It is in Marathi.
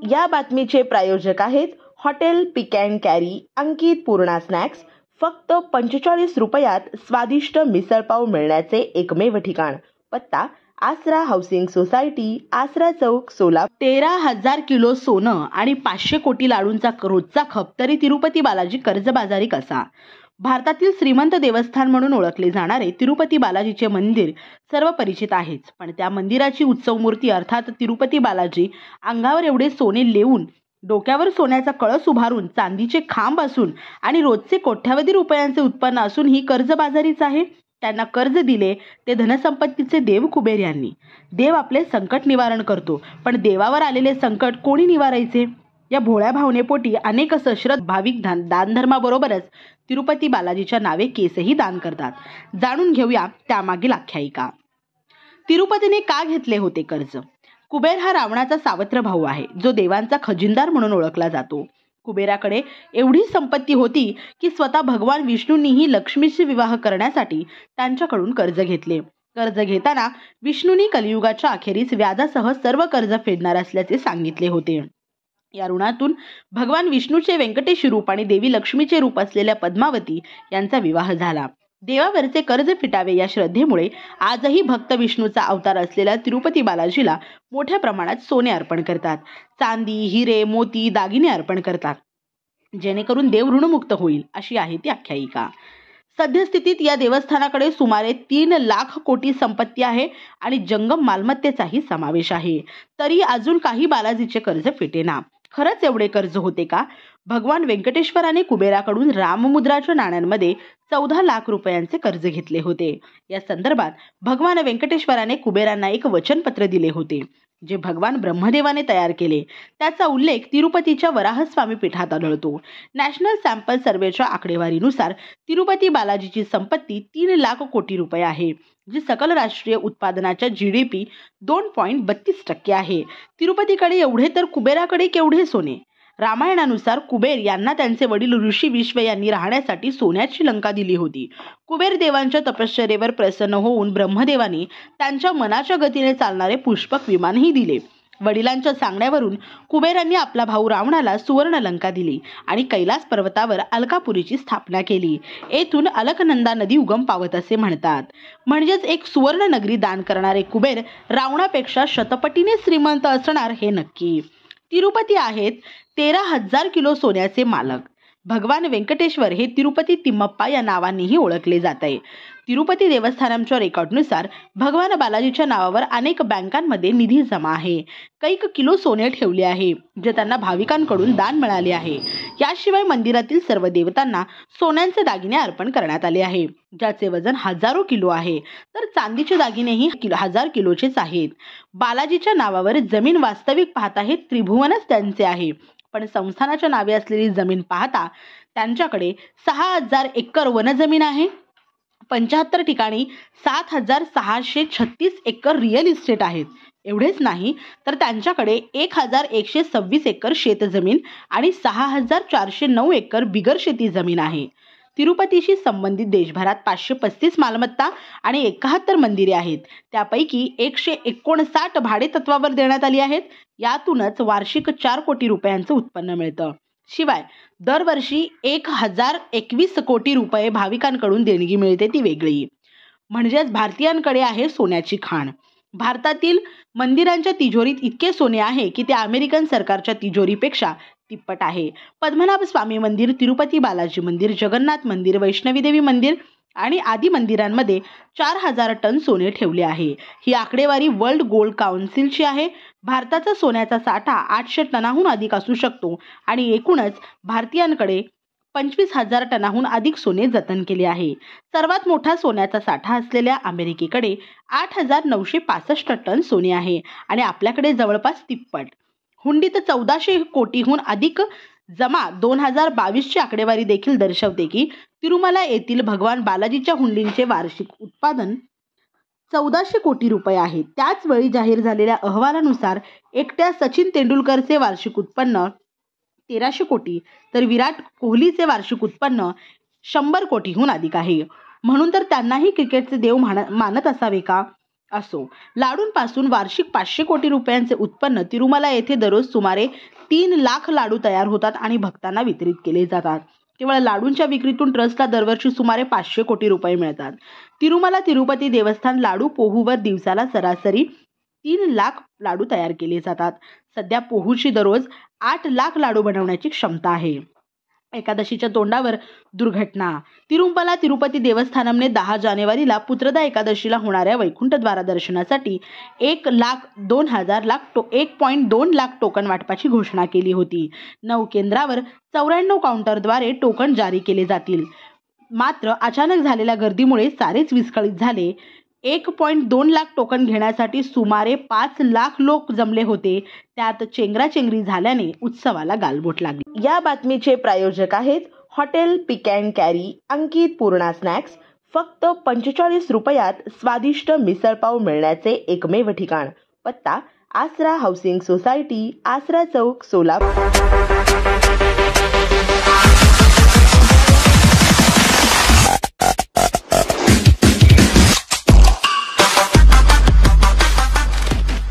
या बातमीचे प्रायोजक आहेत hotel pick and carry Ankit Purna snacks. फक्त 45 रुपयात स्वादिष्ट मिसळपाव मिळण्याचे एकमेव ठिकाण. पत्ता आसरा हाऊसिंग सोसायटी, आसरा चौक, सोलापूर. 13,000 किलो सोनं आणि 500 कोटी लाडूंचा रोजचा खप तरी तिरुपती बालाजी कर्जबाजारी कसा? भारतातील श्रीमंत देवस्थान म्हणून ओळखले जाणारे तिरुपती बालाजीचे मंदिर सर्व परिचित आहेच, पण त्या मंदिराची उत्सव मूर्ती अर्थात तिरुपती बालाजी अंगावर एवढे सोने लेवून, डोक्यावर सोन्याचा कळस उभारून, चांदीचे खांब असून आणि रोजचे कोट्यावधी रुपयांचे उत्पन्न असून ही कर्जबाजारीच आहे. त्यांना कर्ज दिले ते धनसंपत्तीचे देव कुबेर यांनी. देव आपले संकट निवारण करतो, पण देवावर आलेले संकट कोणी निवारायचे? या भोळ्या भावनेपोटी अनेक सश्रद्ध भाविक दानधर्माबरोबरच तिरुपती बालाजीच्या नावे केसही दान करतात. जाणून घेऊया त्यामागील आख्यायिका. तिरुपतीने का घेतले होते कर्ज? कुबेर हा रावणाचा सावत्र भाऊ आहे, जो देवांचा खजिनदार म्हणून ओळखला जातो. कुबेराकडे एवढी संपत्ती होती की स्वतः भगवान विष्णूंनीही लक्ष्मीशी विवाह करण्यासाठी त्यांच्याकडून कर्ज घेतले. कर्ज घेताना विष्णूंनी कलियुगाच्या अखेरीस व्याजासह सर्व कर्ज फेडणार असल्याचे सांगितले होते. या ऋणातून भगवान विष्णूचे व्यंकटेश रूप आणि देवी लक्ष्मीचे रूप असलेल्या पद्मावती यांचा विवाह झाला. देवावरचे कर्ज फिटावे या श्रद्धेमुळे आजही भक्त विष्णूचा अवतार असलेल्या तिरुपती बालाजीला मोठ्या प्रमाणात सोने अर्पण करतात. चांदी, हिरे, मोती, दागिने अर्पण करतात, जेणेकरून देव ऋणमुक्त होईल, अशी आहे ती आख्यायिका. सद्यस्थितीत या देवस्थानाकडे सुमारे 3 लाख कोटी संपत्ती आहे आणि जंगम मालमत्तेचाही समावेश आहे. तरी अजून काही बालाजीचे कर्ज फिटेना. खरंच एवढे कर्ज होते का? भगवान व्यंकटेश्वराने कुबेराकडून राममुद्राच्या नाण्यांमध्ये 14 लाख रुपयांचे कर्ज घेतले होते. या संदर्भात भगवान व्यंकटेश्वराने कुबेरांना एक वचनपत्र दिले होते, जे भगवान ब्रह्मदेवाने तयार केले. त्याचा उल्लेख तिरुपतीच्या वराहस्वामी पीठात आढळतो. नॅशनल सॅम्पल सर्वेच्या आकडेवारीनुसार तिरुपती बालाजीची संपत्ती 3 लाख कोटी रुपये आहे, जी सकल राष्ट्रीय उत्पादनाच्या GDP 2.32% आहे. तिरुपतीकडे एवढे तर कुबेराकडे केवढे सोने? रामायणानुसार कुबेर यांना त्यांचे वडील ऋषी विश्व यांनी राहण्यासाठी सोन्याची लंका दिली होती. कुबेर देवांच्या तपश्चर्येवर प्रसन्न होऊन ब्रह्मदेवानी त्यांच्या मनाच्या गतीने चालणारे पुष्पक विमानही दिले. वडिलांच्या सांगण्यावरून कुबेरांनी आपला भाऊ रावणाला सुवर्ण लंका दिली आणि कैलास पर्वतावर अलकापुरीची स्थापना केली. येथून अलकनंदा नदी उगम पावत असे म्हणतात. म्हणजेच एक सुवर्ण नगरी दान करणारे कुबेर रावणापेक्षा शतपटीने श्रीमंत असणार हे नक्की. तिरुपती आहेत 13,000 किलो सोन्याचे मालक. भगवान व्यंकटेश्वर हे तिरुपती तिम्मप्पा या नावानेही ओळखले जात आहे. तिरुपती देवस्थानमच्या रेकॉर्डनुसार भगवान बालाजीच्या नावावर अनेक बँकांमध्ये निधी जमा आहे. कैक किलो सोने ठेवले आहे, जे त्यांना भाविकांकडून दान मिळाले आहे. याशिवाय मंदिरातील सर्व देवतांना सोन्यांचे दागिने अर्पण करण्यात आले आहे, ज्याचे वजन हजारो किलो आहे. तर चांदीचे दागिनेही 1000 किलोचेच आहेत. बालाजीच्या नावावर जमीन वास्तविक पाहता हे त्रिभुवनच त्यांचे आहे, पण संस्थानाच्या नावे असलेली जमीन पाहता त्यांच्याकडे 6,000 एकर वनजमीन आहे. 75 ठिकाणी 7,636 एकर रिअल इस्टेट आहेत. एवढेच नाही तर त्यांच्याकडे 1,126 एकर शेतजमीन आणि 6,409 एकर बिगर शेती जमीन आहे. तिरुपतीशी संबंधित देशभरात 535 मालमत्ता आणि 71 मंदिरे आहेत. त्यापैकी 159 भाडे तत्वावर देण्यात आली आहेत. यातूनच वार्षिक 4 कोटी रुपयांचं उत्पन्न मिळतं. शिवाय दरवर्षी 1,021 कोटी रुपये भाविकांकडून देणगी मिळते, ती वेगळी. म्हणजेच भारतीयांकडे आहे सोन्याची खाण. भारतातील मंदिरांच्या तिजोरीत इतके सोने आहे की ते अमेरिकन सरकारच्या तिजोरीपेक्षा तिप्पट आहे. पद्मनाभ स्वामी मंदिर, तिरुपती बालाजी मंदिर, जगन्नाथ मंदिर, वैष्णवी देवी मंदिर आणि आदी मंदिरांमध्ये 4,000 टन सोने ठेवले आहे. ही आकडेवारी वर्ल्ड गोल्ड काउन्सिलची आहे. भारताचा सोन्याचा साठा 800 टनाहून अधिक असू शकतो आणि एकूणच भारतीयांकडे 25,000 टनाहून अधिक सोने जतन केले आहे. सर्वात मोठा सोन्याचा साठा असलेल्या अमेरिकेकडे 8,965 टन सोने आहे आणि आपल्याकडे जवळपास तिप्पट. हुंडीत 1400 कोटीहून अधिक जमा 2022ची आकडेवारी देखील दर्शवते की तिरुमला येथील भगवान बालाजीच्या हुंडींचे वार्षिक उत्पादन 1400 कोटी रुपये आहे. त्याच वेळी जाहीर झालेल्या अहवालानुसार एकट्या सचिन तेंडुलकरचे वार्षिक उत्पन्न 1300 कोटी तर विराट कोहलीचे वार्षिक उत्पन्न 100 कोटीहून अधिक आहे. म्हणून तर त्यांनाही क्रिकेटचे देव मानत असावे का? असो, लाडूंपासून वार्षिक 500 कोटी रुपयांचे उत्पन्न तिरुमला येथे दररोज सुमारे 3 लाख लाडू तयार होतात आणि भक्तांना वितरित केले जातात. केवळ लाडूंच्या विक्रीतून ट्रस्टला दरवर्षी सुमारे 500 कोटी रुपये मिळतात. तिरुमला तिरुपती देवस्थान लाडू पोहूवर दिवसाला सरासरी 3 लाख लाडू तयार केले जातात. सध्या पोहूची दररोज 8 लाख लाडू बनवण्याची क्षमता आहे. एकादशीच्या तोंडावर दुर्घटना. तिरुमला तिरुपती देवस्थानमने 10 जानेवारीला पुत्रदा एकादशीला होणाऱ्या वैकुंठद्वारा दर्शनासाठी 1.2 लाख टोकन वाटपाची घोषणा केली होती. 9 केंद्रावर 94 काउंटरद्वारे टोकन जारी केले जातील. मात्र अचानक झालेल्या गर्दीमुळे सारेच विस्कळीत झाले. 1.2 लाख टोकन घेण्यासाठी सुमारे 5 लाख लोक जमले होते. त्यात चेंगराचेंगरी झाल्याने उत्सवाला गालबोट लागली. या बातमीचे प्रायोजक आहेत hotel pick and carry Ankit Purna snacks. फक्त 45 रुपयात स्वादिष्ट मिसळपाव मिळण्याचे एकमेव ठिकाण. पत्ता आसरा हाऊसिंग सोसायटी, आसरा चौक, सोलापूर.